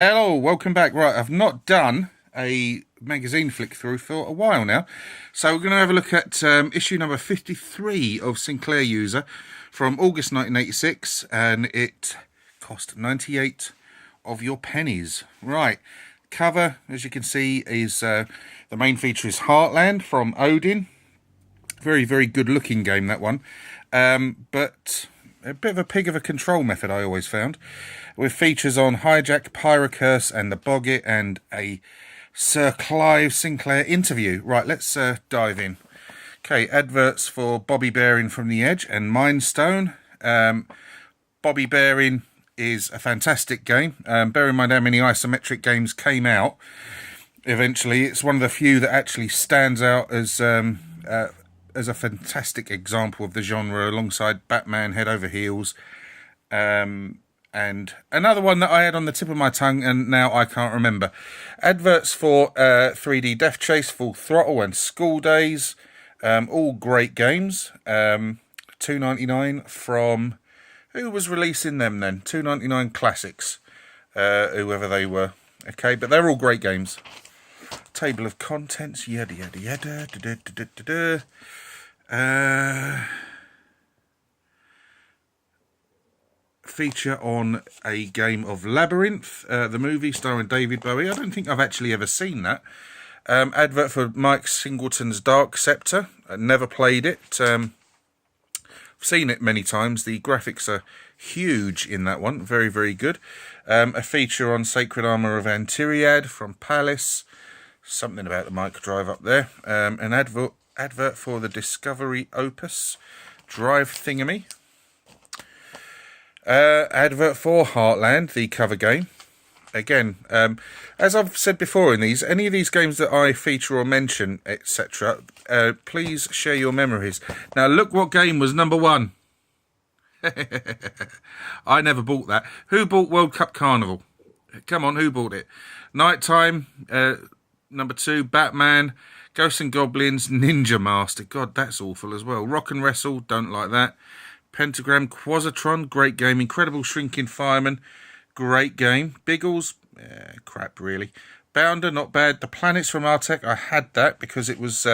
Hello, welcome back. Right, I've not done a magazine flick through for a while now. So we're going to have a look at issue number 53 of Sinclair User from August 1986, and it cost 98 of your pennies. Right, cover, as you can see, is the main feature is Heartland from Odin. Very, very good looking game, that one. But a bit of a pig of a control method, I always found, with features on Hijack, Pyrocurse, and the Boggit, and a Sir Clive Sinclair interview. Right, let's dive in. Okay, adverts for Bobby Bearing from the Edge and Mind Stone. Bobby Bearing is a fantastic game. Bear in mind how many isometric games came out. Eventually, it's one of the few that actually stands out as a fantastic example of the genre, alongside Batman Head Over Heels, and another one that I had on the tip of my tongue and now I can't remember. Adverts for 3D Death Chase, Full Throttle, and School Days, all great games. $2.99 from who was releasing them then? $2.99 Classics, whoever they were. Okay, but they're all great games. Table of contents, yada yada yada. Da, da, da, da, da. Feature on a game of Labyrinth, the movie starring David Bowie. I don't think I've actually ever seen that. Advert for Mike Singleton's Dark Scepter. I never played it. I've seen it many times. The graphics are huge in that one. Very, very good. A feature on Sacred Armour of Antiriad from Palace. Something about the mic drive up there. An advert for the Discovery Opus drive thingamy. Advert for Heartland, the cover game. Again, as I've said before in these, any of these games that I feature or mention, etc., please share your memories. Now, look what game was number one. I never bought that. Who bought World Cup Carnival? Come on, who bought it? Nighttime, number two, Batman, Ghosts and Goblins, Ninja Master. God, that's awful as well. Rock and Wrestle, don't like that. Pentagram, Quasitron, great game. Incredible Shrinking Fireman, great game. Biggles, crap really. Bounder, not bad. The Planets from Artec, I had that because it was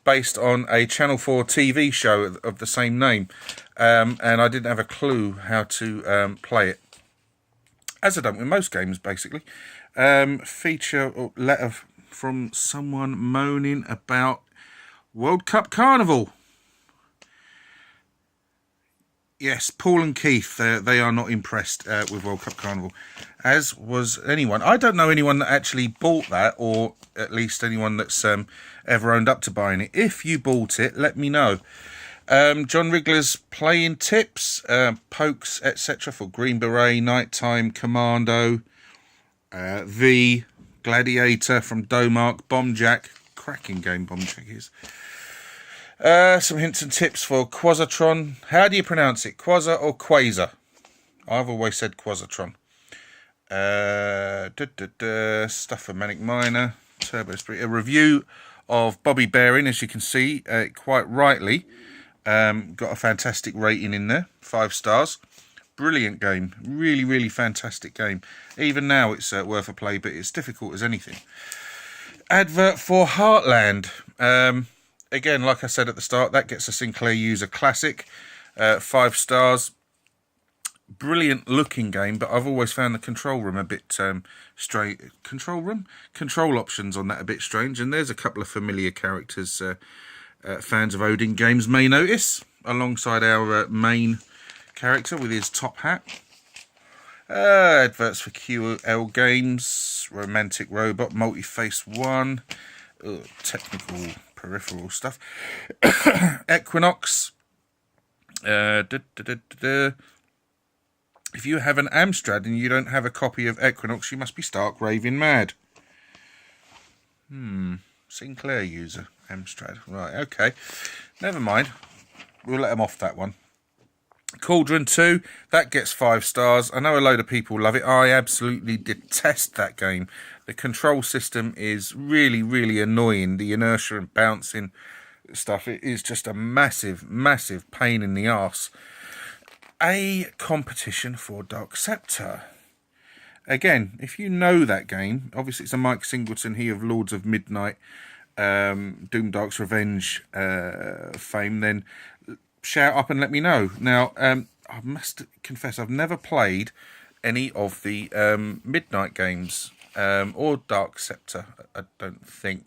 based on a Channel 4 TV show of the same name, and I didn't have a clue how to play it, as I don't with most games basically. Feature or letter from someone moaning about World Cup Carnival. Yes, Paul and Keith, they are not impressed with World Cup Carnival, as was anyone. I don't know anyone that actually bought that, or at least anyone that's ever owned up to buying it. If you bought it, let me know. John Wriggler's playing tips, pokes, etc. for Green Beret, Nighttime, Commando, V, Gladiator from Domark, Bomb Jack, cracking game Bomb Jack is. Some hints and tips for Quasitron. How do you pronounce it? Quasar or Quasar? I've always said Quasitron. Stuff for Manic Miner. Turbo Spree. A review of Bobby Bearing, as you can see, quite rightly. Got a fantastic rating in there. 5 stars. Brilliant game. Really, really fantastic game. Even now it's worth a play, but it's difficult as anything. Advert for Heartland. Again, like I said at the start, that gets a Sinclair User Classic, 5 stars. Brilliant looking game, but I've always found the control room a bit strange. Control options on that a bit strange. And there's a couple of familiar characters fans of Odin games may notice, alongside our main character with his top hat. Adverts for QL Games, Romantic Robot, Multi-Face 1, technical peripheral stuff. Equinox. If you have an Amstrad and you don't have a copy of Equinox, you must be stark raving mad. Sinclair User, Amstrad. Right, okay. Never mind. We'll let them off that one. Cauldron 2, that gets 5 stars. I know a load of people love it. I absolutely detest that game. The control system is really, really annoying. The inertia and bouncing stuff, it is just a massive, massive pain in the arse. A competition for Dark Scepter. Again, if you know that game, obviously it's a Mike Singleton, he of Lords of Midnight, Doomdark's Revenge fame, then shout up and let me know. Now, I must confess, I've never played any of the Midnight games or Dark Scepter, I don't think.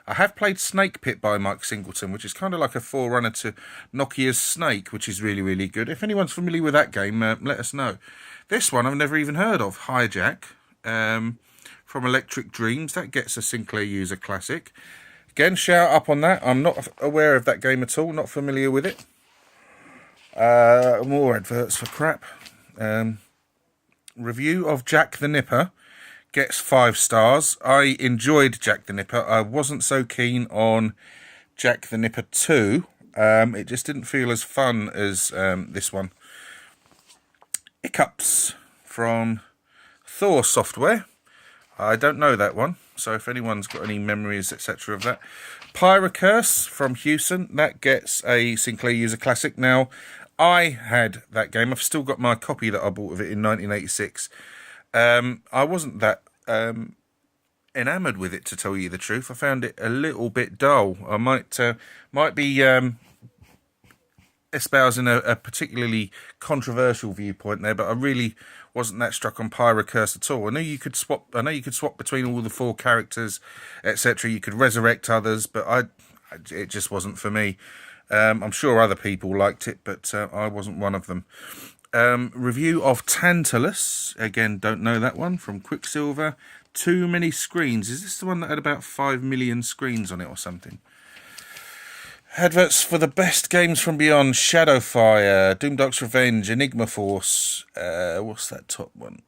I have played Snake Pit by Mike Singleton, which is kind of like a forerunner to Nokia's Snake, which is really, really good. If anyone's familiar with that game, let us know. This one I've never even heard of, Hijack, from Electric Dreams. That gets a Sinclair User classic. Again, shout up on that. I'm not aware of that game at all, not familiar with it. More adverts for crap. Review of Jack the Nipper gets 5 stars. I enjoyed Jack the Nipper. I wasn't so keen on Jack the Nipper 2. It just didn't feel as fun as this one. Hiccups from Thor Software. I don't know that one, so if anyone's got any memories, etc. of that. Pyrocurse from Houston. That gets a Sinclair User classic. Now, I had that game. I've still got my copy that I bought of it in 1986. I wasn't that enamoured with it, to tell you the truth. I found it a little bit dull. I might be espousing a particularly controversial viewpoint there, but I really wasn't that struck on Pyrocurse at all. I know you could swap between all the 4 characters, etc. You could resurrect others, but it just wasn't for me. I'm sure other people liked it, but I wasn't one of them. Review of Tantalus. Again, don't know that one, from Quicksilver. Too Many Screens. Is this the one that had about 5 million screens on it or something? Adverts for the best games from beyond: Shadowfire, Doomdark's Revenge, Enigma Force. What's that top one?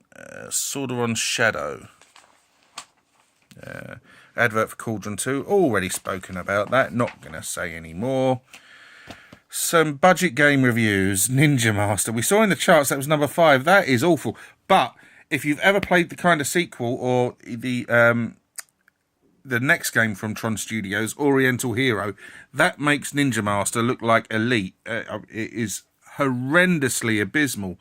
Sorderon Shadow. Advert for Cauldron 2. Already spoken about that. Not going to say any more. Some budget game reviews. Ninja Master. We saw in the charts that was number 5. That is awful. But if you've ever played the kind of sequel or the next game from Tron Studios, Oriental Hero, that makes Ninja Master look like Elite. It is horrendously abysmal.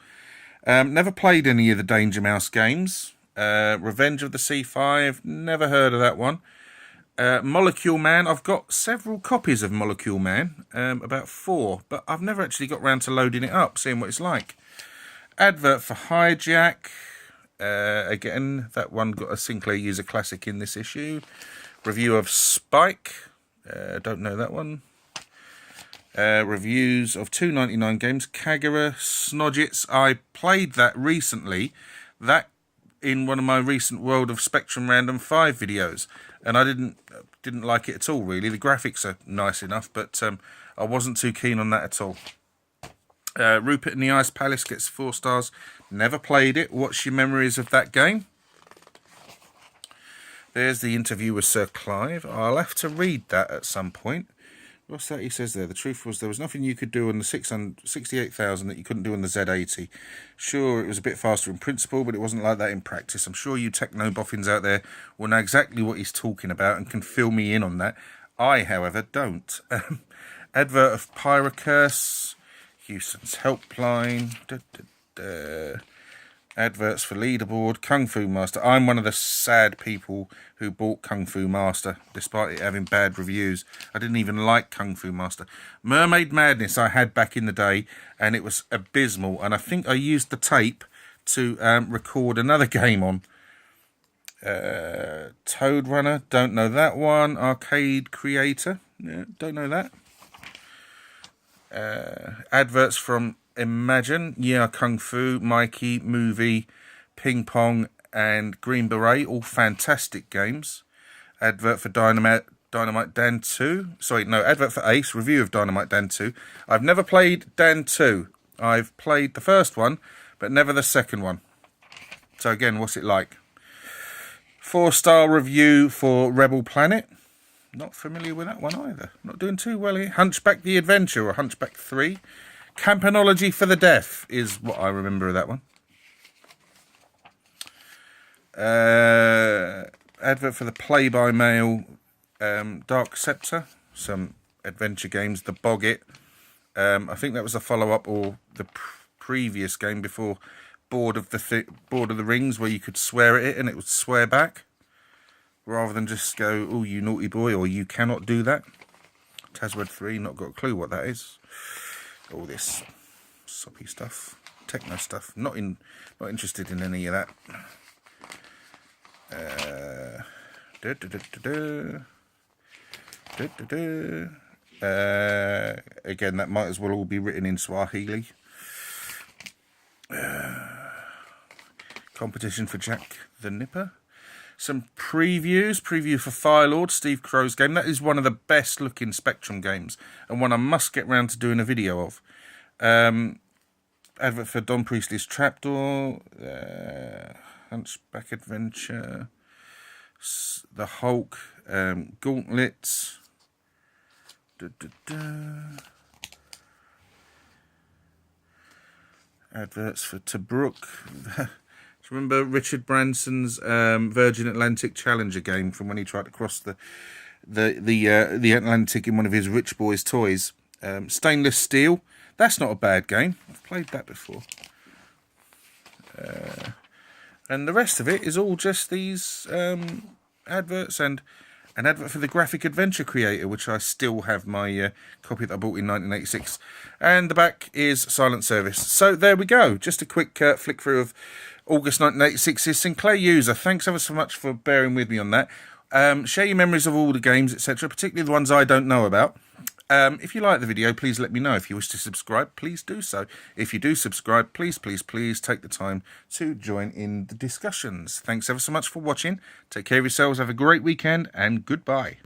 Never played any of the Danger Mouse games. Revenge of the C5, never heard of that one. Molecule Man, I've got several copies of Molecule Man, about 4, but I've never actually got round to loading it up, seeing what it's like. Advert for Hijack. Again, that one got a Sinclair User classic in this issue. Review of Spike. Don't know that one. Reviews of 2.99 games. Kagura Snodgits. I played that recently. That in one of my recent World of Spectrum Random 5 videos, and I didn't like it at all, really. The graphics are nice enough, but I wasn't too keen on that at all. Rupert and the Ice Palace gets 4 stars. Never played it. What's your memories of that game? There's the interview with Sir Clive. I'll have to read that at some point. What's that he says there? The truth was there was nothing you could do on the 68,000 that you couldn't do on the Z80. Sure, it was a bit faster in principle, but it wasn't like that in practice. I'm sure you techno boffins out there will know exactly what he's talking about and can fill me in on that. I, however, don't. Advert of Pyrocurse. Houston's Helpline. Adverts for Leaderboard. Kung Fu Master. I'm one of the sad people who bought Kung Fu Master, despite it having bad reviews. I didn't even like Kung Fu Master. Mermaid Madness I had back in the day, and it was abysmal. And I think I used the tape to record another game on. Toad Runner. Don't know that one. Arcade Creator. Yeah, don't know that. Adverts from Imagine, Yeah Kung Fu, Mikey, Movie, Ping Pong, and Green Beret, all fantastic games. Advert for Dynamite Dan 2. Sorry, no, advert for Ace, review of Dynamite Dan 2. I've never played Dan 2. I've played the first one, but never the second one. So again, what's it like? 4-star review for Rebel Planet. Not familiar with that one either. Not doing too well here. Hunchback the Adventure, or Hunchback 3. Campanology for the Deaf is what I remember of that one. Advert for the Play-by-Mail Dark Scepter. Some adventure games. The Boggit. I think that was the follow-up or the previous game before board of the rings where you could swear at it and it would swear back, rather than just go, "Oh, you naughty boy," or "You cannot do that." Tazword 3, not got a clue what that is. All this soppy stuff, techno stuff. Not interested in any of that. Again, that might as well all be written in Swahili. Competition for Jack the Nipper. Some previews. Preview for Firelord, Steve Crow's game. That is one of the best looking Spectrum games, and one I must get round to doing a video of. Advert for Don Priestley's Trapdoor, Hunchback Adventure, the Hulk, Gauntlets. Adverts for Tobruk. Remember Richard Branson's Virgin Atlantic Challenger game from when he tried to cross the Atlantic in one of his rich boys' toys? Stainless Steel. That's not a bad game. I've played that before. And the rest of it is all just these adverts and an advert for the Graphic Adventure Creator, which I still have my copy that I bought in 1986. And the back is Silent Service. So there we go. Just a quick flick through of August 1986's Sinclair User. Thanks ever so much for bearing with me on that. Share your memories of all the games, etc., particularly the ones I don't know about. If you like the video, please let me know. If you wish to subscribe, please do so. If you do subscribe, please take the time to join in the discussions. Thanks ever so much for watching. Take care of yourselves. Have a great weekend, and goodbye.